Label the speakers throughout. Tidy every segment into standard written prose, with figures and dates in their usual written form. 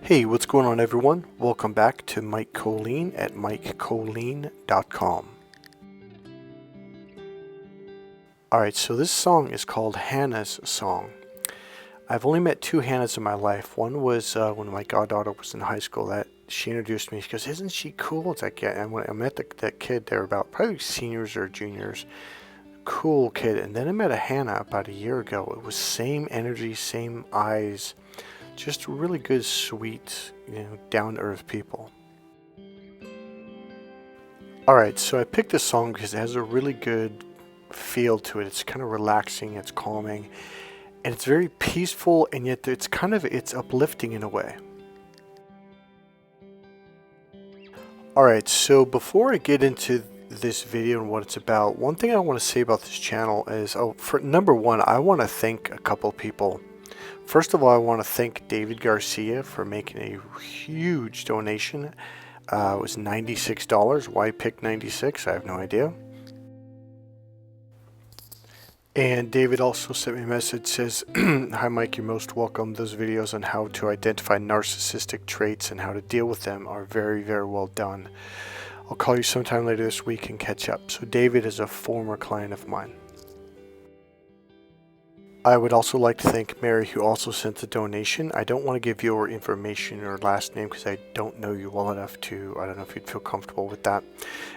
Speaker 1: Hey, what's going on everyone? Welcome back to Mike Colleen at MikeColleen.com. Alright, so this song is called Hannah's Song. I've only met two Hannahs in my life. One was when my goddaughter was in high school. That she introduced me. She goes, "Isn't she cool?" It's like, yeah. And when I met that kid, they were about probably seniors or juniors. Cool kid. And then I met a Hannah about a year ago. It was same energy, same eyes. Just really good, sweet, down-to-earth people. Alright, so I picked this song because it has a really good feel to it. It's kind of relaxing, it's calming, and it's very peaceful, and yet it's uplifting in a way. Alright, so before I get into this video and what it's about, one thing I want to say about this channel is, for number one, I want to thank a couple people. First of all, I want to thank David Garcia for making a huge donation. It was $96. Why pick 96? I have no idea. And David also sent me a message, says, "Hi Mike, you're most welcome. Those videos on how to identify narcissistic traits and how to deal with them are very, very well done. I'll call you sometime later this week and catch up." So David is a former client of mine. I would also like to thank Mary, who also sent the donation. I don't want to give your information or last name because I don't know you well enough to, I don't know if you'd feel comfortable with that.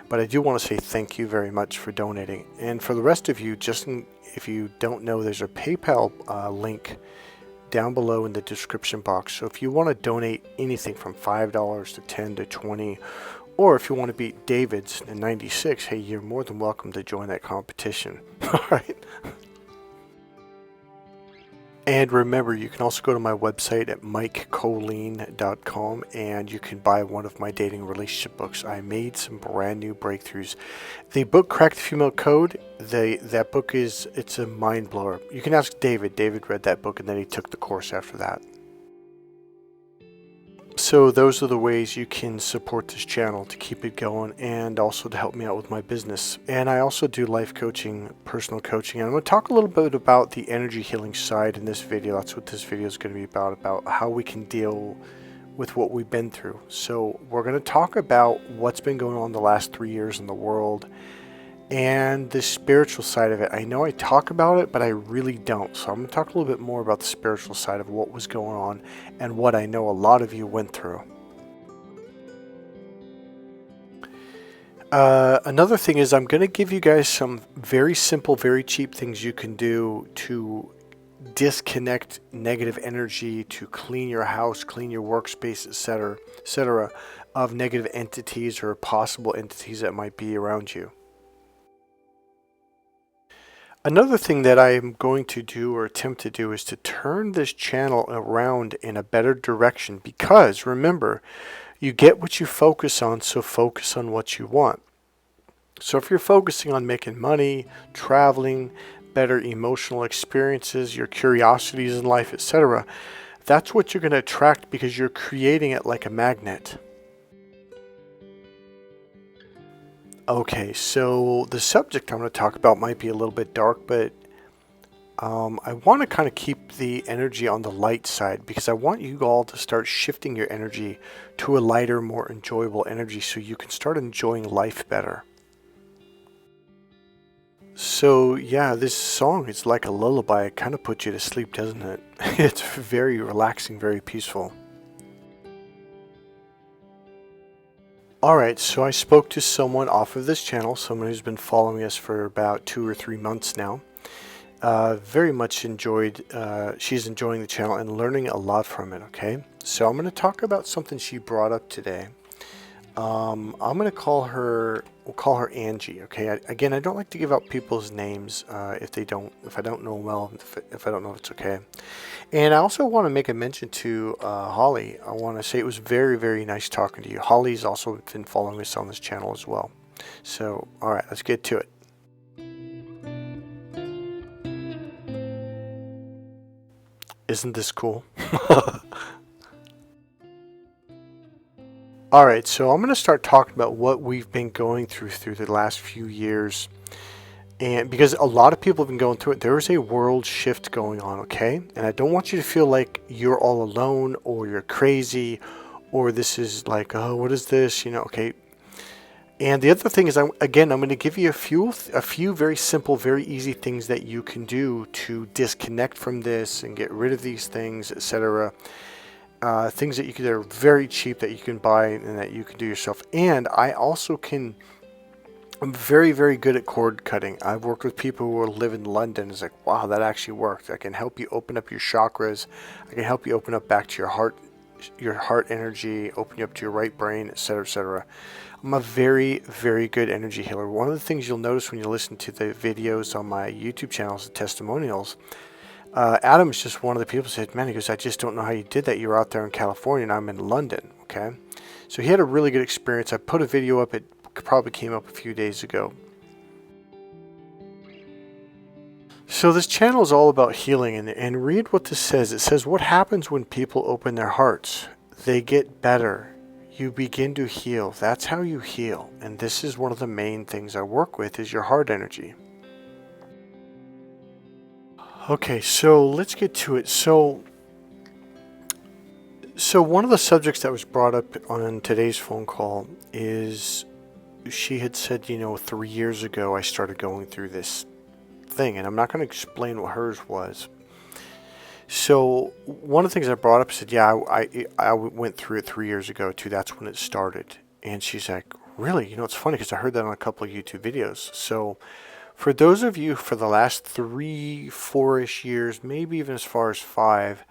Speaker 1: But I do want to say thank you very much for donating. And for the rest of you, if you don't know, there's a PayPal link down below in the description box. So if you want to donate anything from $5 to $10 to $20, or if you want to beat David's in 96, hey, you're more than welcome to join that competition. All right. And remember, you can also go to my website at MikeColleen.com and you can buy one of my dating relationship books. I made some brand new breakthroughs. The book, Crack the Female Code, that book it's a mind blower. You can ask David. David read that book and then he took the course after that. So those are the ways you can support this channel to keep it going and also to help me out with my business. And I also do life coaching, personal coaching. And I'm going to talk a little bit about the energy healing side in this video. That's what this video is going to be about how we can deal with what we've been through. So we're going to talk about what's been going on the last 3 years in the world and the spiritual side of it. I know I talk about it, but I really don't. So I'm going to talk a little bit more about the spiritual side of what was going on and what I know a lot of you went through. Another thing is I'm going to give you guys some very simple, very cheap things you can do to disconnect negative energy, to clean your house, clean your workspace, etc., of negative entities or possible entities that might be around you. Another thing that I am going to do or attempt to do is to turn this channel around in a better direction, because remember, you get what you focus on, so focus on what you want. So if you're focusing on making money, traveling, better emotional experiences, your curiosities in life, etc., that's what you're going to attract because you're creating it like a magnet. Okay, so the subject I'm going to talk about might be a little bit dark, but I want to kind of keep the energy on the light side because I want you all to start shifting your energy to a lighter, more enjoyable energy so you can start enjoying life better. So yeah, this song is like a lullaby. It kind of puts you to sleep, doesn't it? It's very relaxing, very peaceful. Alright, so I spoke to someone off of this channel, someone who's been following us for about 2 or 3 months now. Very much enjoyed, she's enjoying the channel and learning a lot from it, okay? So I'm going to talk about something she brought up today. I'm going to call her, we'll call her Angie, okay? Again, I don't like to give out people's names if I don't know them well, if I don't know if it's okay. And I also want to make a mention to Holly. I want to say it was very, very nice talking to you. Holly's also been following us on this channel as well. So, alright, let's get to it. Isn't this cool? Alright, so I'm going to start talking about what we've been going through the last few years. And because a lot of people have been going through it, there is a world shift going on, okay? And I don't want you to feel like you're all alone or you're crazy or this is like, oh, what is this? Okay. And the other thing is, I'm going to give you a few very simple, very easy things that you can do to disconnect from this and get rid of these things, etc. Things that are very cheap that you can buy and that you can do yourself. And I'm very, very good at cord cutting. I've worked with people who live in London. It's like, wow, that actually worked. I can help you open up your chakras. I can help you open up back to your heart energy, open you up to your right brain, etc., etc. I'm a very, very good energy healer. One of the things you'll notice when you listen to the videos on my YouTube channels, the testimonials, Adam's just one of the people who said, man, he goes, I just don't know how you did that. You were out there in California and I'm in London, okay? So he had a really good experience. I put a video up. It probably came up a few days ago. So this channel is all about healing, and read what this says. It says, what happens when people open their hearts? They get better. You begin to heal. That's how you heal. And this is one of the main things I work with is your heart energy. Okay, so let's get to it. So one of the subjects that was brought up on today's phone call is she had said, 3 years ago I started going through this thing, and I'm not going to explain what hers was. So one of the things I brought up said, yeah, I went through it 3 years ago too. That's when it started. And she's like, really? It's funny because I heard that on a couple of YouTube videos. So for those of you for the last 3, 4-ish years, maybe even as far as 5,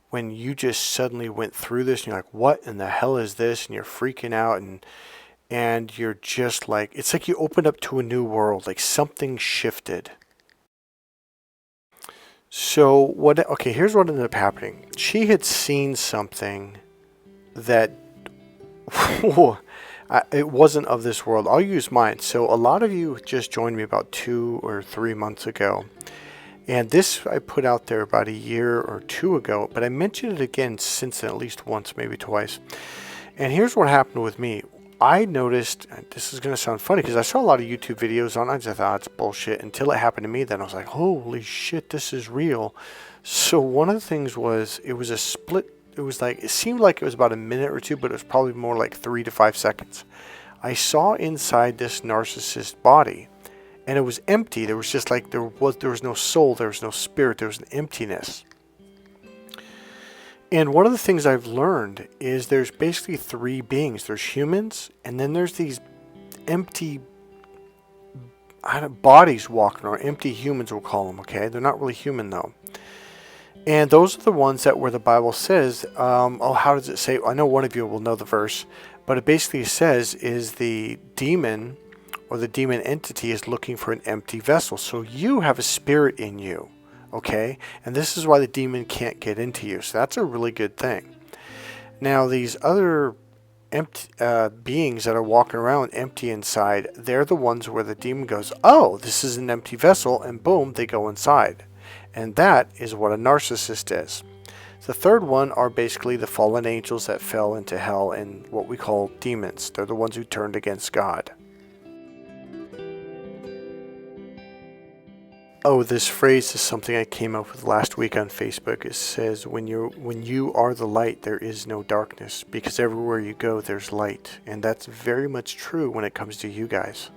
Speaker 1: when you just suddenly went through this and you're like, what in the hell is this? And you're freaking out and you're just like, it's like you opened up to a new world, like something shifted. So here's what ended up happening. She had seen something that, it wasn't of this world. I'll use mine. So a lot of you just joined me about 2 or 3 months ago. And this I put out there about a year or 2 ago, but I mentioned it again since then, at least once, maybe twice. And here's what happened with me. I noticed, this is going to sound funny because I saw a lot of YouTube videos on it. I just thought it's bullshit until it happened to me. Then I was like, holy shit, this is real. So one of the things was, it was a split. It seemed like it was about a minute or 2, but it was probably more like 3 to 5 seconds. I saw inside this narcissist body and it was empty. There was just like, there was no soul. There was no spirit. There was an emptiness. And one of the things I've learned is there's basically 3 beings. There's humans, and then there's these empty bodies walking around. Empty humans, we'll call them, okay? They're not really human, though. And those are the ones that where the Bible says, how does it say? I know one of you will know the verse, but it basically says is the demon or the demon entity is looking for an empty vessel. So you have a spirit in you. Okay, and this is why the demon can't get into you. So that's a really good thing. Now, these other empty beings that are walking around empty inside, they're the ones where the demon goes, oh, this is an empty vessel, and boom, they go inside. And that is what a narcissist is. The third one are basically the fallen angels that fell into hell and what we call demons. They're the ones who turned against God. Oh, this phrase is something I came up with last week on Facebook. It says, when you are the light, there is no darkness, because everywhere you go, there's light. And that's very much true when it comes to you guys.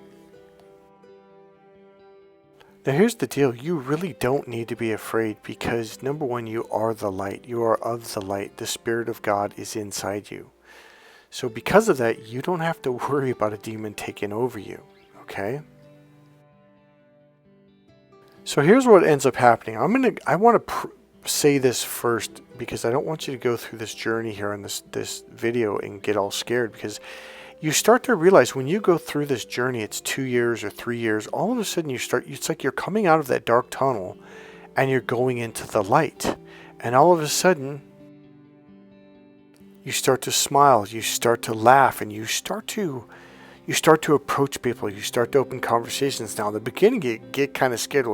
Speaker 1: Now, here's the deal. You really don't need to be afraid because, number one, you are the light. You are of the light. The Spirit of God is inside you. So because of that, you don't have to worry about a demon taking over you, okay? So here's what ends up happening. I want to say this first because I don't want you to go through this journey here in this video and get all scared, because you start to realize when you go through this journey, it's 2 years or 3 years, all of a sudden it's like you're coming out of that dark tunnel and you're going into the light. And all of a sudden, you start to smile, you start to laugh, and you start to approach people. You start to open conversations. Now, in the beginning, you get kind of scared.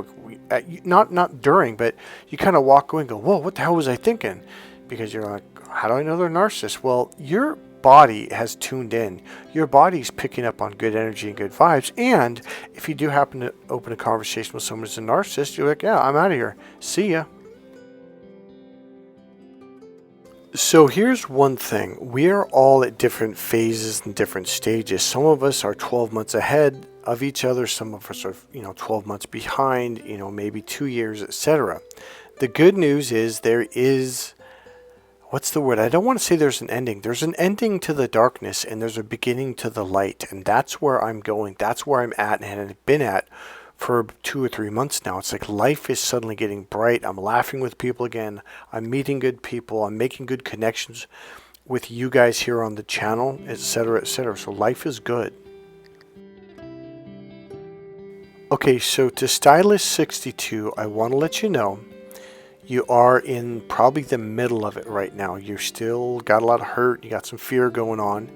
Speaker 1: Not during, but you kind of walk away and go, whoa, what the hell was I thinking? Because you're like, how do I know they're narcissists? Well, you're body has tuned in. Your body's picking up on good energy and good vibes. And if you do happen to open a conversation with someone who's a narcissist, you're like, yeah, I'm out of here. See ya. So here's one thing. We are all at different phases and different stages. Some of us are 12 months ahead of each other. Some of us are, 12 months behind, maybe 2 years, etc. The good news is there is, what's the word? I don't want to say there's an ending. There's an ending to the darkness and there's a beginning to the light. And that's where I'm going. That's where I'm at and have been at for 2 or 3 months now. It's like life is suddenly getting bright. I'm laughing with people again. I'm meeting good people. I'm making good connections with you guys here on the channel, etc., etc. So life is good. Okay, so to Stylist 62, I want to let you know you are in probably the middle of it right now. You're still got a lot of hurt. You got some fear going on.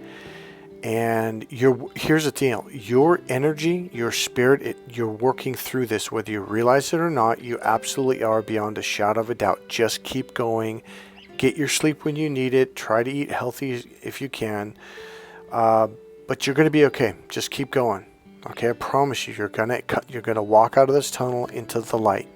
Speaker 1: And here's the deal. Your energy, your spirit, you're working through this. Whether you realize it or not, you absolutely are beyond a shadow of a doubt. Just keep going. Get your sleep when you need it. Try to eat healthy if you can. But you're going to be okay. Just keep going. Okay, I promise you, you're gonna walk out of this tunnel into the light.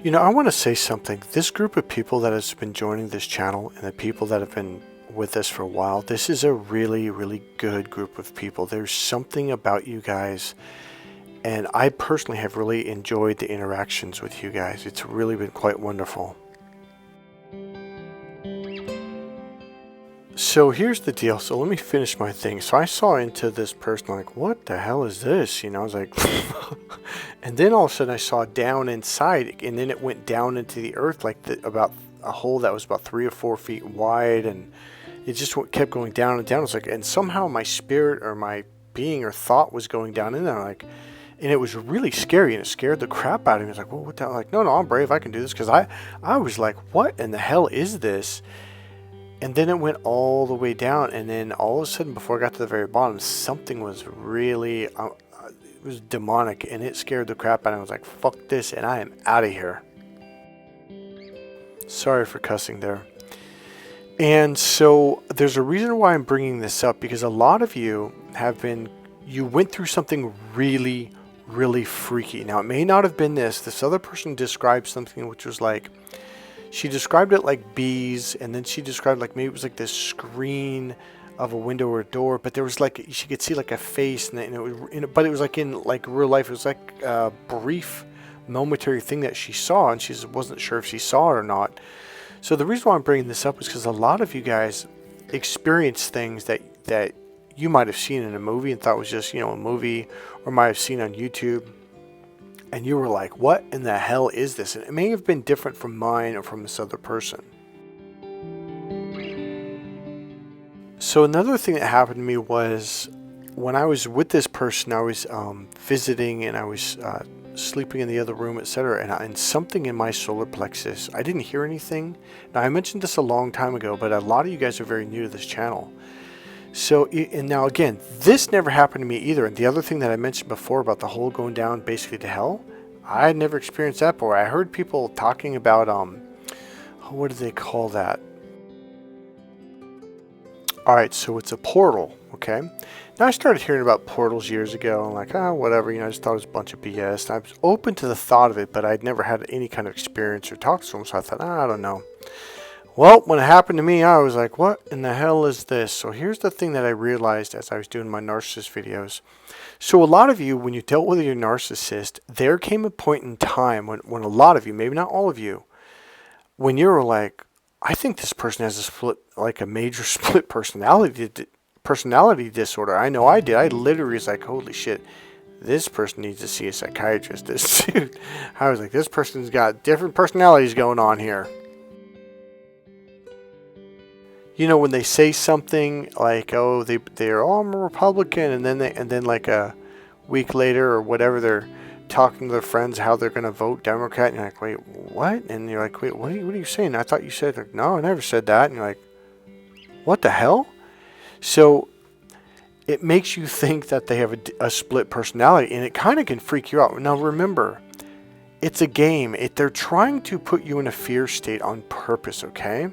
Speaker 1: I want to say something. This group of people that has been joining this channel and the people that have been with us for a while, this is a really, really good group of people. There's something about you guys, and I personally have really enjoyed the interactions with you guys. It's really been quite wonderful. So here's the deal. So let me finish my thing. So I saw into this person like, what the hell is this? I was like, and then all of a sudden I saw down inside, and then it went down into the earth like about a hole that was about 3 or 4 feet wide, and it just kept going down and down. It's like, and somehow my spirit or my being or thought was going down in there, like, and it was really scary, and it scared the crap out of me. I was like, well, what the hell? Like, no, I'm brave. I can do this, because I was like, what in the hell is this? And then it went all the way down, and then all of a sudden, before I got to the very bottom, something was really, it was demonic, and it scared the crap out of me. I was like, fuck this, and I am out of here. Sorry for cussing there. And so there's a reason why I'm bringing this up, because a lot of you you went through something really, really freaky. Now, it may not have been this. This other person described something which was like, she described it like bees, and then she described like maybe it was like this screen of a window or a door, but there was like, she could see like a face, and but it was like in like real life. It was like a brief momentary thing that she saw, and she wasn't sure if she saw it or not. So the reason why I'm bringing this up is because a lot of you guys experience things that you might have seen in a movie and thought was just, a movie, or might have seen on YouTube. And you were like, what in the hell is this? And it may have been different from mine or from this other person. So another thing that happened to me was when I was with this person, I was visiting, and I was sleeping in the other room, etc. And something in my solar plexus, I didn't hear anything. Now, I mentioned this a long time ago, but a lot of you guys are very new to this channel. So, and now again, this never happened to me either. And the other thing that I mentioned before about the hole going down basically to hell, I had never experienced that before. I heard people talking about, what do they call that? All right, so it's a portal, okay? Now, I started hearing about portals years ago, and like, whatever, I just thought it was a bunch of BS. And I was open to the thought of it, but I'd never had any kind of experience or talked to them, so I thought, I don't know. Well, when it happened to me, I was like, what in the hell is this? So here's the thing that I realized as I was doing my narcissist videos. So a lot of you, when you dealt with your narcissist, there came a point in time when a lot of you, maybe not all of you, when you were like, I think this person has a major split personality disorder. I know I did. I literally was like, holy shit, this person needs to see a psychiatrist. This dude, I was like, this person's got different personalities going on here. When they say something like, oh, I'm a Republican, and then like a week later or whatever, they're talking to their friends how they're going to vote Democrat, and you're like, wait, what? And you're like, wait, what are you saying? I thought you said, like, no, I never said that. And you're like, what the hell? So it makes you think that they have a split personality, and it kind of can freak you out. Now remember, it's a game. They're trying to put you in a fear state on purpose, okay?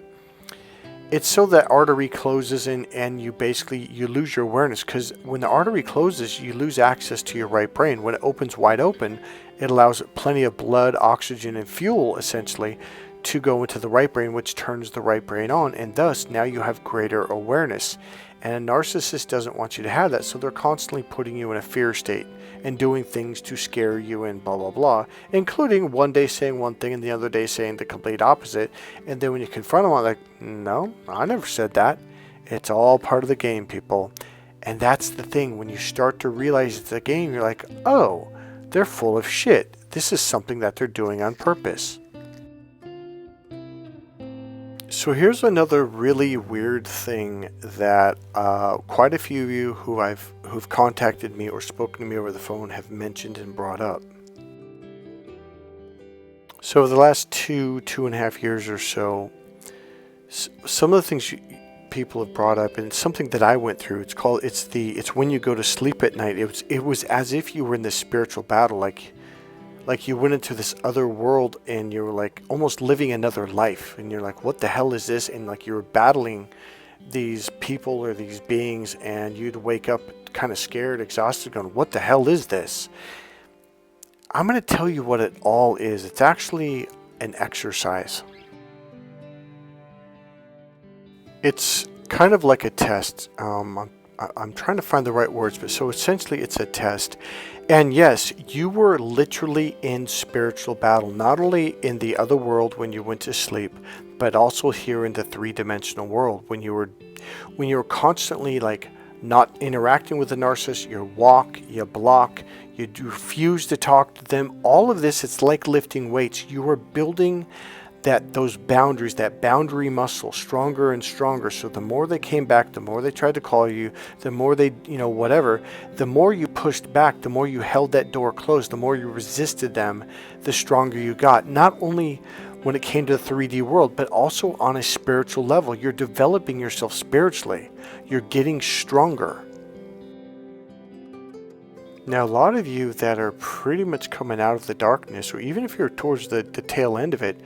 Speaker 1: It's so that artery closes and you basically, you lose your awareness, because when the artery closes, you lose access to your right brain. When it opens wide open, it allows plenty of blood, oxygen, and fuel, essentially, to go into the right brain, which turns the right brain on, and thus now you have greater awareness. And a narcissist doesn't want you to have that, so they're constantly putting you in a fear state and doing things to scare you and blah blah blah, including one day saying one thing and the other day saying the complete opposite. And then when you confront them, I'm like, no, I never said that. It's all part of the game, people. And that's the thing, when you start to realize it's a game, you're like, oh, they're full of shit. This is something that they're doing on purpose. So here's another really weird thing that quite a few of you who've contacted me or spoken to me over the phone have mentioned and brought up. So over the last 2.5 years or so, some of the things people have brought up, and something that I went through, it's when you go to sleep at night. It was as if you were in this spiritual battle, like you went into this other world and you were like almost living another life, and you're like, what the hell is this? And like you were battling these people or these beings, and you'd wake up kind of scared, exhausted, going, what the hell is this? I'm going to tell you what it all is. It's actually an exercise. It's kind of like a test. I'm trying to find the right words, but so essentially it's a test. And yes, you were literally in spiritual battle, not only in the other world when you went to sleep, but also here in the three-dimensional world when you were constantly like not interacting with the narcissist. You walk, you block, you refuse to talk to them. All of this, it's like lifting weights. You are building those boundaries, that boundary muscle, stronger and stronger. So the more they came back, the more they tried to call you, the more they, whatever, the more you pushed back, the more you held that door closed, the more you resisted them, the stronger you got. Not only when it came to the 3D world, but also on a spiritual level. You're developing yourself spiritually. You're getting stronger. Now, a lot of you that are pretty much coming out of the darkness, or even if you're towards the tail end of it,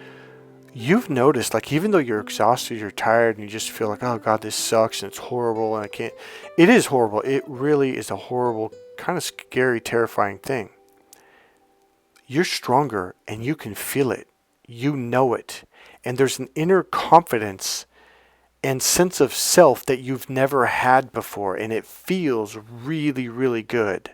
Speaker 1: you've noticed, like, even though you're exhausted, you're tired, and you just feel like, oh God, this sucks and it's horrible and I can't. It is horrible. It really is a horrible, kind of scary, terrifying thing. You're stronger and you can feel it. You know it. And there's an inner confidence and sense of self that you've never had before, and it feels really, really good.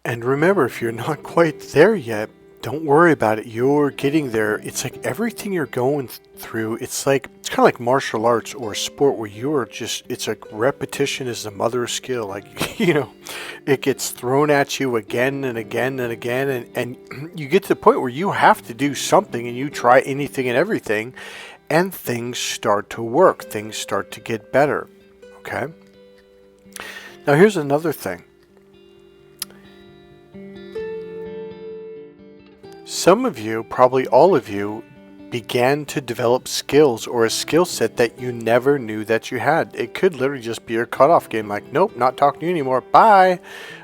Speaker 1: And remember, if you're not quite there yet, don't worry about it. You're getting there. It's like everything you're going through, it's kind of like martial arts or a sport where it's like repetition is the mother of skill. Like, it gets thrown at you again and again and again. And you get to the point where you have to do something, and you try anything and everything, and things start to work. Things start to get better. Okay? Now here's another thing. Some of you, probably all of you, began to develop skills or a skill set that you never knew that you had. It could literally just be your cutoff game, like, nope, not talking to you anymore, bye.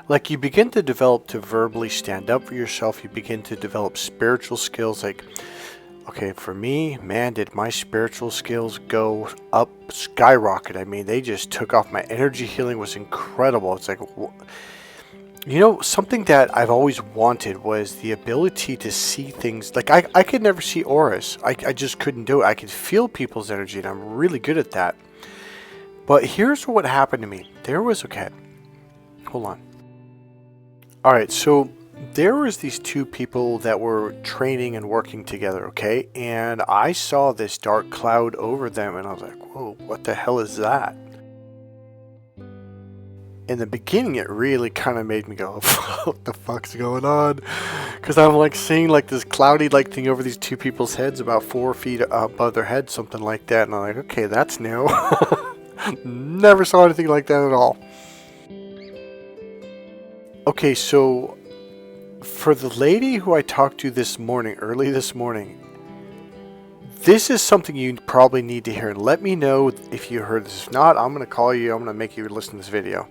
Speaker 1: Like, you begin to develop to verbally stand up for yourself. You begin to develop spiritual skills. Like, okay, for me, man, did my spiritual skills go up, skyrocket. I mean, they just took off. My energy healing was incredible. It's like, something that I've always wanted was the ability to see things. Like, I could never see auras. I just couldn't do it. I could feel people's energy, and I'm really good at that. But here's what happened to me. Okay, hold on. All right, so there was these two people that were training and working together, okay? And I saw this dark cloud over them, and I was like, whoa, what the hell is that? In the beginning, it really kind of made me go, what the fuck's going on? Because I'm like seeing like this cloudy like thing over these two people's heads about 4 feet above their heads, something like that. And I'm like, okay, that's new. Never saw anything like that at all. Okay, so for the lady who I talked to early this morning, this is something you probably need to hear. And let me know if you heard this. If not, I'm going to call you. I'm going to make you listen to this video.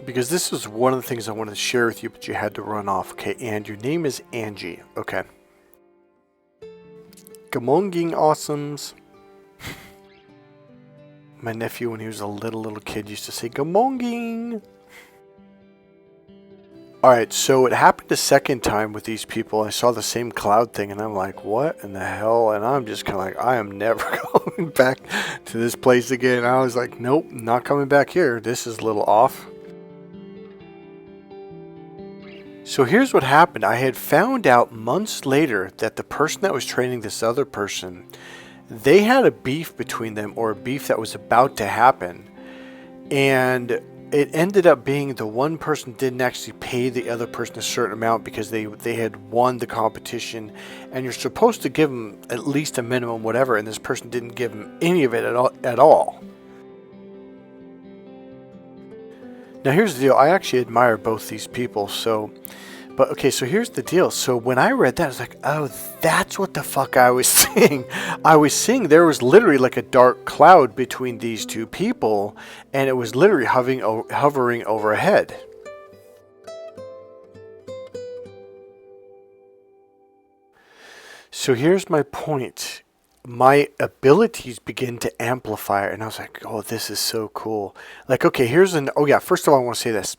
Speaker 1: Because this is one of the things I wanted to share with you, but you had to run off. Okay, and your name is Angie. Okay. Gamonging awesomes. My nephew, when he was a little kid, used to say Gamonging. Alright, so it happened a second time with these people. I saw the same cloud thing, and I'm like, what in the hell? And I'm just kind of like, I am never going back to this place again. I was like, nope, not coming back here. This is a little off. So here's what happened. I had found out months later that the person that was training this other person, they had a beef between them, or a beef that was about to happen. And it ended up being the one person didn't actually pay the other person a certain amount because they had won the competition, and you're supposed to give them at least a minimum whatever, and this person didn't give them any of it at all. Now here's the deal. I actually admire both these people, so here's the deal. So when I read that, I was like, oh, that's what the fuck I was seeing. I was seeing there was literally like a dark cloud between these two people, and it was literally hovering overhead. So here's my point. My abilities begin to amplify, and I was like, oh, this is so cool. Like, okay, first of all, I want to say this.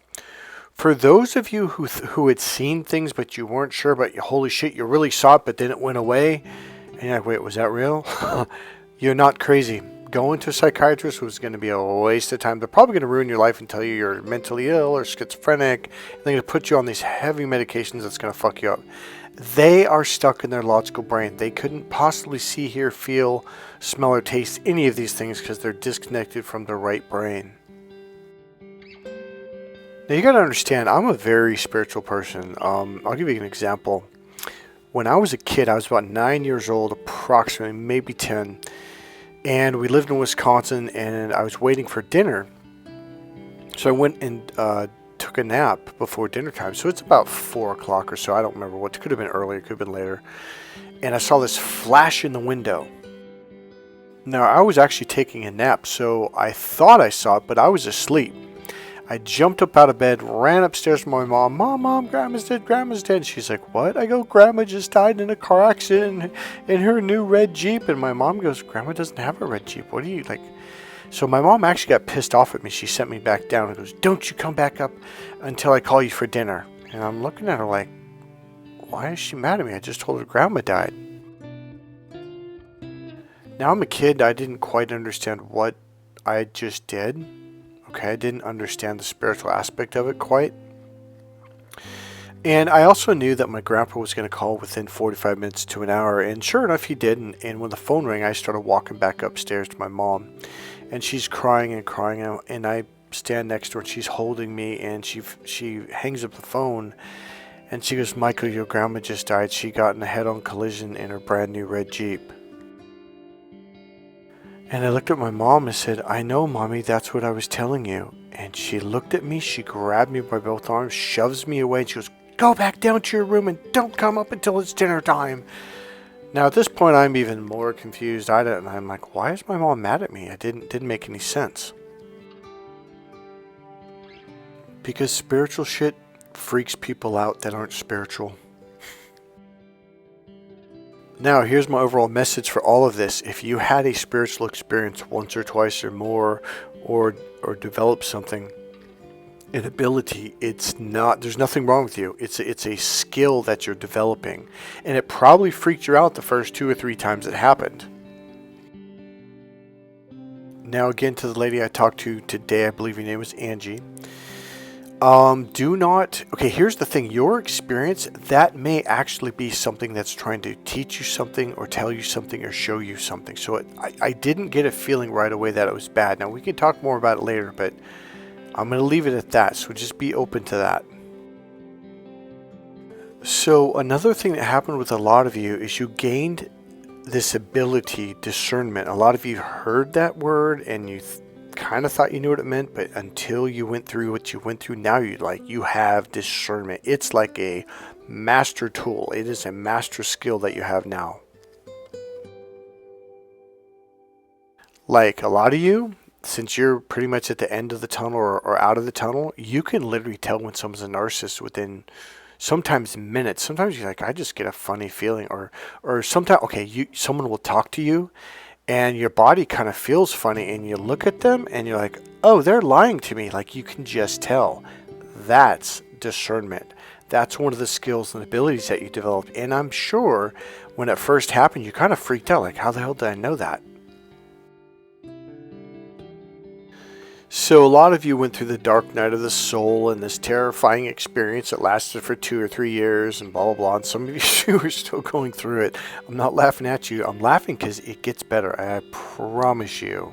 Speaker 1: For those of you who had seen things but you weren't sure, but holy shit, you really saw it, but then it went away, and you're like, wait, was that real? You're not crazy. Going to a psychiatrist was going to be a waste of time. They're probably going to ruin your life and tell you you're mentally ill or schizophrenic, and they're going to put you on these heavy medications that's going to fuck you up. They are stuck in their logical brain. They couldn't possibly see, hear, feel, smell, or taste any of these things because they're disconnected from their right brain. Now you gotta understand, I'm a very spiritual person. I'll give you an example. When I was a kid, I was about 9 years old, approximately, maybe 10. And we lived in Wisconsin, and I was waiting for dinner. So I went and took a nap before dinner time. So it's about 4 o'clock or so. I don't remember what. It could have been earlier, it could have been later. And I saw this flash in the window. Now I was actually taking a nap, so I thought I saw it, but I was asleep. I jumped up out of bed, ran upstairs to my mom. Mom, Grandma's dead, Grandma's dead. She's like, what? I go, Grandma just died in a car accident in her new red Jeep. And my mom goes, Grandma doesn't have a red Jeep. What do you, like? So my mom actually got pissed off at me. She sent me back down and goes, don't you come back up until I call you for dinner. And I'm looking at her like, why is she mad at me? I just told her Grandma died. Now I'm a kid. I didn't quite understand what I just did. Okay, I didn't understand the spiritual aspect of it quite. And I also knew that my grandpa was going to call within 45 minutes to an hour. And sure enough, he did. And when the phone rang, I started walking back upstairs to my mom. And she's crying and crying. And I stand next to her, and she's holding me. And she hangs up the phone. And she goes, Michael, your grandma just died. She got in a head-on collision in her brand new red Jeep. And I looked at my mom and said, I know, Mommy, that's what I was telling you. And she looked at me, she grabbed me by both arms, shoves me away, and she goes, go back down to your room and don't come up until it's dinner time. Now at this point, I'm even more confused. And I'm like, why is my mom mad at me? It didn't make any sense. Because spiritual shit freaks people out that aren't spiritual. Now, here's my overall message for all of this. If you had a spiritual experience once or twice or more, or developed something, an ability, there's nothing wrong with you. It's a skill that you're developing. And it probably freaked you out the first 2 or 3 times it happened. Now, again, to the lady I talked to today, I believe your name was Angie. Here's the thing. Your experience, that may actually be something that's trying to teach you something or tell you something or show you something. So I didn't get a feeling right away that it was bad. Now, we can talk more about it later, but I'm going to leave it at that. So just be open to that. So another thing that happened with a lot of you is you gained this ability, discernment. A lot of you heard that word and you kind of thought you knew what it meant, but until you went through what you went through, now you have discernment. It's like a master tool. It is a master skill that you have now. Like a lot of you, since you're pretty much at the end of the tunnel or out of the tunnel, you can literally tell when someone's a narcissist within sometimes minutes. Sometimes you're like, I just get a funny feeling, or sometimes, okay, someone will talk to you and your body kind of feels funny and you look at them and you're like, oh, they're lying to me. Like, you can just tell. That's discernment. That's one of the skills and abilities that you develop. And I'm sure when it first happened, you kind of freaked out. Like, how the hell did I know that? So a lot of you went through the dark night of the soul and this terrifying experience that lasted for 2 or 3 years and blah, blah, blah. And some of you are still going through it. I'm not laughing at you. I'm laughing because it gets better. I promise you.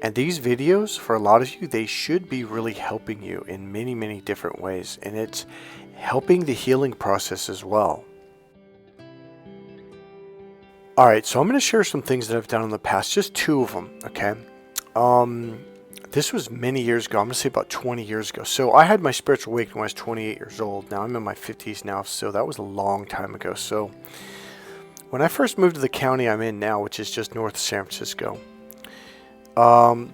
Speaker 1: And these videos, for a lot of you, they should be really helping you in many, many different ways. And it's helping the healing process as well. All right, so I'm going to share some things that I've done in the past, just 2 of them, okay? This was many years ago. I'm going to say about 20 years ago. So I had my spiritual awakening when I was 28 years old. Now I'm in my 50s now, so that was a long time ago. So when I first moved to the county I'm in now, which is just north of San Francisco,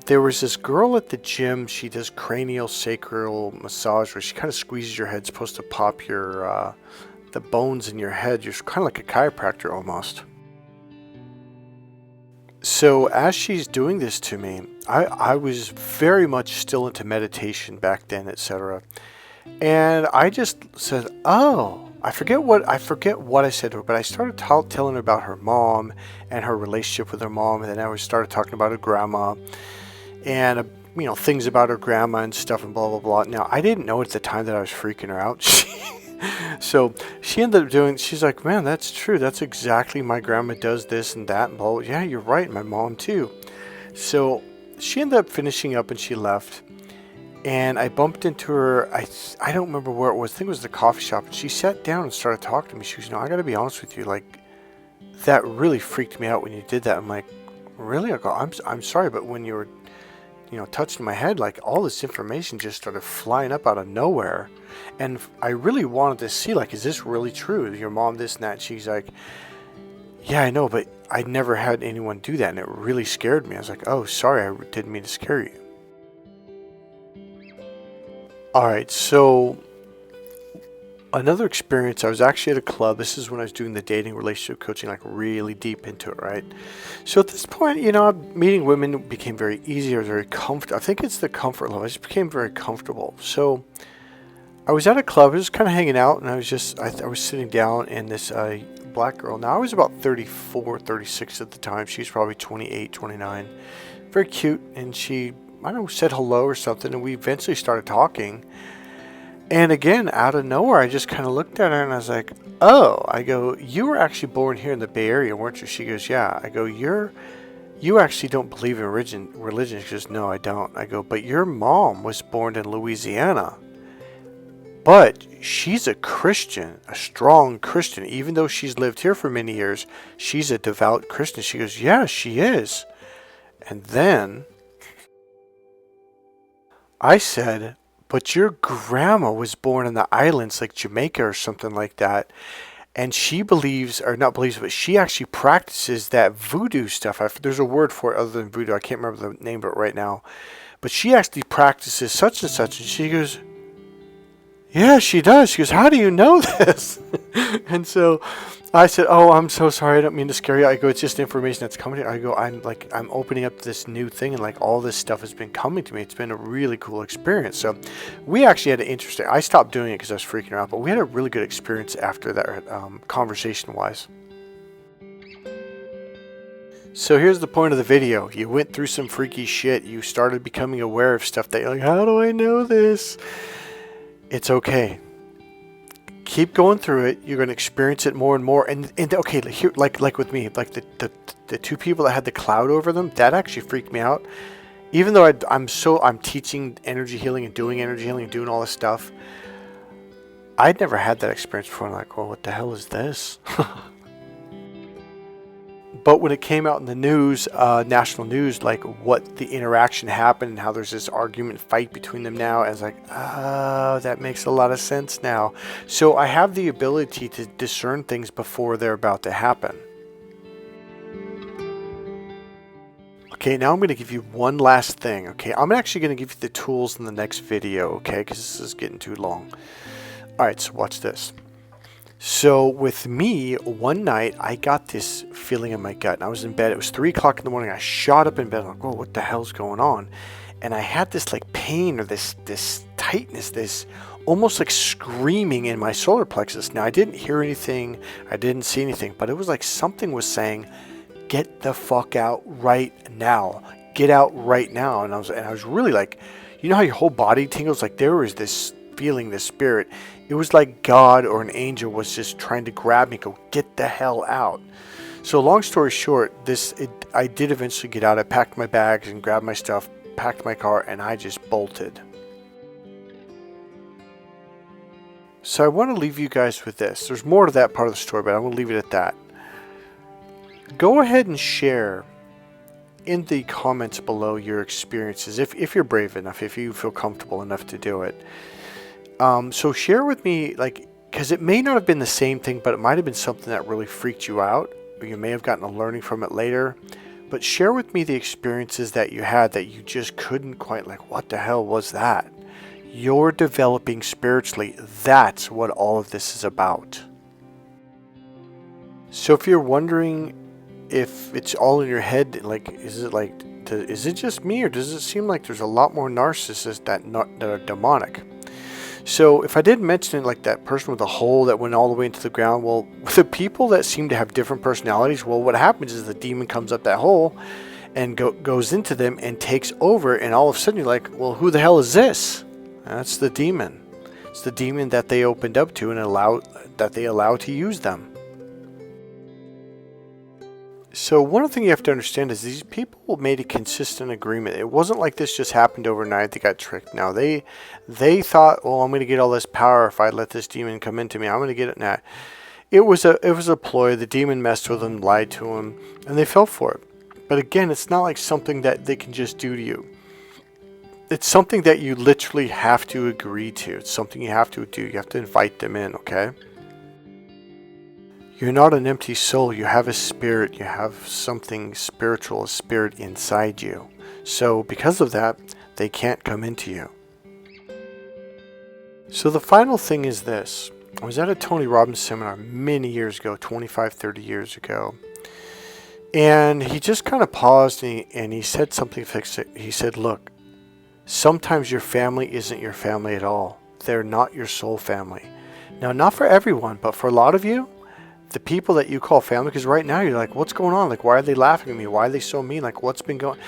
Speaker 1: there was this girl at the gym. She does cranial sacral massage where she kind of squeezes your head, supposed to pop your the bones in your head. You're kind of like a chiropractor almost. So as she's doing this to me, I was very much still into meditation back then, etc. And I just said, oh, I forget what I said to her, but I started telling her about her mom and her relationship with her mom, and then I started talking about her grandma and things about her grandma and stuff and blah blah blah. Now I didn't know at the time that I was freaking her out. So she ended up doing, she's like, man, that's true. That's exactly, my grandma does this and that. And blah, blah. Yeah, you're right. My mom too. So she ended up finishing up and she left. And I bumped into her. I don't remember where it was. I think it was the coffee shop. And she sat down and started talking to me. She goes, I got to be honest with you. Like, that really freaked me out when you did that. I'm like, really? I go, I'm sorry. But when you were, touching my head, like, all this information just started flying up out of nowhere. And I really wanted to see, like, is this really true? Your mom this and that? And she's like, yeah, I know, but I never had anyone do that. And it really scared me. I was like, oh, sorry, I didn't mean to scare you. All right, so another experience, I was actually at a club. This is when I was doing the dating relationship coaching, like really deep into it, right? So at this point, meeting women became very easy. I was very comfortable. I think it's the comfort level. I just became very comfortable. So I was at a club. I was kind of hanging out, and I was sitting down, and this black girl. Now I was about 34, 36 at the time. She's probably 28, 29. Very cute, and she, I don't know, said hello or something, and we eventually started talking. And again, out of nowhere, I just kind of looked at her and I was like, oh, I go, you were actually born here in the Bay Area, weren't you? She goes, yeah. I go, you actually don't believe in religion. She goes, no, I don't. I go, but your mom was born in Louisiana. But she's a Christian, a strong Christian. Even though she's lived here for many years, she's a devout Christian. She goes, yeah, she is. And then I said, but your grandma was born in the islands like Jamaica or something like that. And she believes, or not believes, but she actually practices that voodoo stuff. There's a word for it other than voodoo. I can't remember the name of it right now. But she actually practices such and such. And she goes, yeah, she does. She goes, how do you know this? And so I said, oh, I'm so sorry. I don't mean to scare you. I go, it's just information that's coming here. I go, I'm opening up this new thing, and like all this stuff has been coming to me. It's been a really cool experience. So we actually had an interesting, I stopped doing it because I was freaking her out, but we had a really good experience after that, conversation-wise. So here's the point of the video. You went through some freaky shit. You started becoming aware of stuff that you're like, how do I know this? It's okay. Keep going through it. You're going to experience it more and more. And okay, here, like with me, like the 2 people that had the cloud over them, that actually freaked me out. Even though I'm teaching energy healing and doing energy healing and doing all this stuff, I'd never had that experience before. I'm like, well, what the hell is this? But when it came out in the news, national news, like what the interaction happened and how there's this argument fight between them now, I was like, oh, that makes a lot of sense now. So I have the ability to discern things before they're about to happen. Okay, now I'm going to give you one last thing, okay? I'm actually going to give you the tools in the next video, okay? Because this is getting too long. Alright, so watch this. So with me, one night I got this feeling in my gut, and I was in bed. It was 3 o'clock in the morning. I shot up in bed. I'm like, oh, what the hell's going on? And I had this like pain or this tightness, this almost like screaming in my solar plexus. Now I didn't hear anything, I didn't see anything, but it was like something was saying, get the fuck out right now. Get out right now. And I was really like, you know how your whole body tingles? Like there was this feeling, this spirit. It was like God or an angel was just trying to grab me and go, get the hell out. So long story short, I did eventually get out. I packed my bags and grabbed my stuff, packed my car, and I just bolted. So I want to leave you guys with this. There's more to that part of the story, but I'm going to leave it at that. Go ahead and share in the comments below your experiences, if you're brave enough, if you feel comfortable enough to do it. So share with me, like, because it may not have been the same thing, but it might have been something that really freaked you out, or you may have gotten a learning from it later. But share with me the experiences that you had that you just couldn't quite, like, what the hell was that? You're developing spiritually. That's what all of this is about. So if you're wondering if it's all in your head, like, is it just me, or does it seem like there's a lot more narcissists that are demonic? So if I did mention it, like that person with the hole that went all the way into the ground, well, the people that seem to have different personalities, well, what happens is the demon comes up that hole and goes into them and takes over, and all of a sudden you're like, well, who the hell is this? That's the demon. It's the demon that they opened up to and they allow to use them. So one thing you have to understand is these people made a consistent agreement. It wasn't like this just happened overnight. They got tricked. Now they thought, well, I'm going to get all this power if I let this demon come into me. I'm going to get it now. It was a ploy. The demon messed with them, lied to them, and they fell for it. But again, it's not like something that they can just do to you. It's something that you literally have to agree to. It's something you have to do. You have to invite them in, okay? You're not an empty soul. You have a spirit. You have something spiritual, a spirit inside you. So because of that, they can't come into you. So the final thing is this. I was at a Tony Robbins seminar many years ago, 25, 30 years ago. And he just kind of paused and he said something. He said, look, sometimes your family isn't your family at all. They're not your soul family. Now, not for everyone, but for a lot of you, the people that you call family, because right now you're like, what's going on? Like, why are they laughing at me? Why are they so mean? Like, what's been going?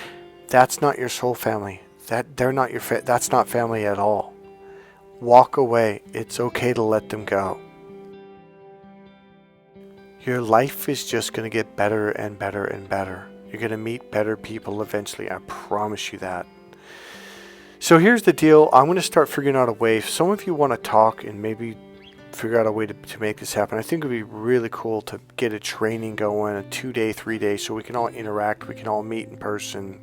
Speaker 1: That's not your soul family. They're not your that's not family at all. Walk away. It's okay to let them go. Your life is just going to get better and better and better. You're going to meet better people eventually. I promise you that. So here's the deal. I'm going to start figuring out a way. If some of you want to talk and maybe figure out a way to make this happen, I think it would be really cool to get a training going, a 2-day, 3-day, so we can all interact, we can all meet in person.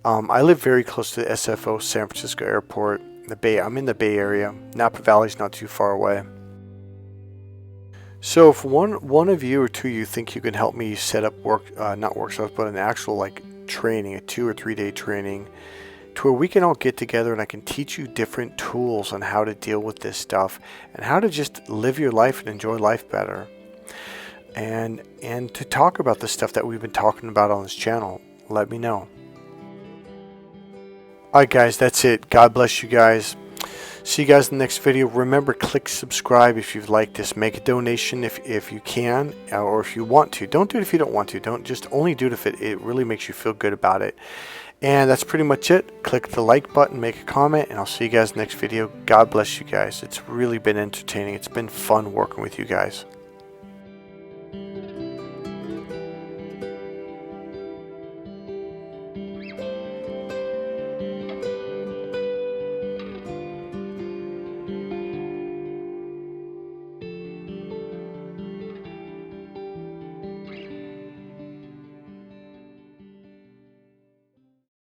Speaker 1: I live very close to the SFO, San Francisco Airport, I'm in the Bay Area. Napa Valley's not too far away. So if one of you or two of you think you can help me set up not workshops, but an actual like training, a 2 or 3 day training, to where we can all get together and I can teach you different tools on how to deal with this stuff and how to just live your life and enjoy life better. And to talk about the stuff that we've been talking about on this channel, let me know. Alright guys, that's it. God bless you guys. See you guys in the next video. Remember, click subscribe if you've liked this. Make a donation if you can, or if you want to. Don't do it if you don't want to. Don't just only do it if it really makes you feel good about it. And that's pretty much it. Click the like button, make a comment, and I'll see you guys next video. God bless you guys. It's really been entertaining. It's been fun working with you guys.